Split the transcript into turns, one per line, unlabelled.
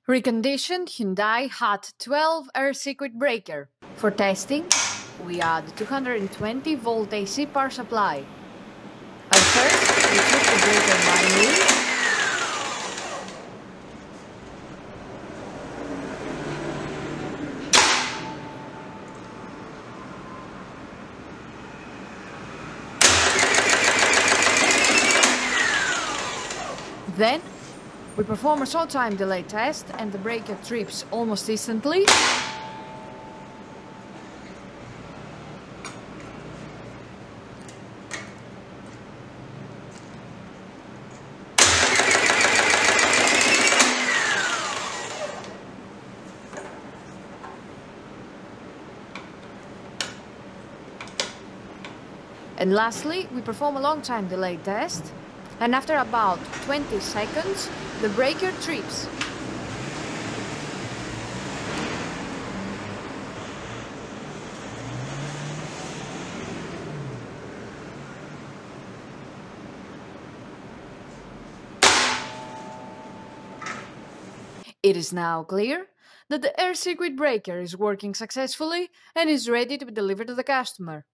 Reconditioned Hyundai HAT12 air circuit breaker. For testing, we add 220 volt AC power supply. At first, we trip the breaker manually. Then, we perform a short time delay test and the breaker trips almost instantly. And lastly, we perform a long time delay test, and after about 20 seconds, the breaker trips. It is now clear that the air circuit breaker is working successfully and is ready to be delivered to the customer.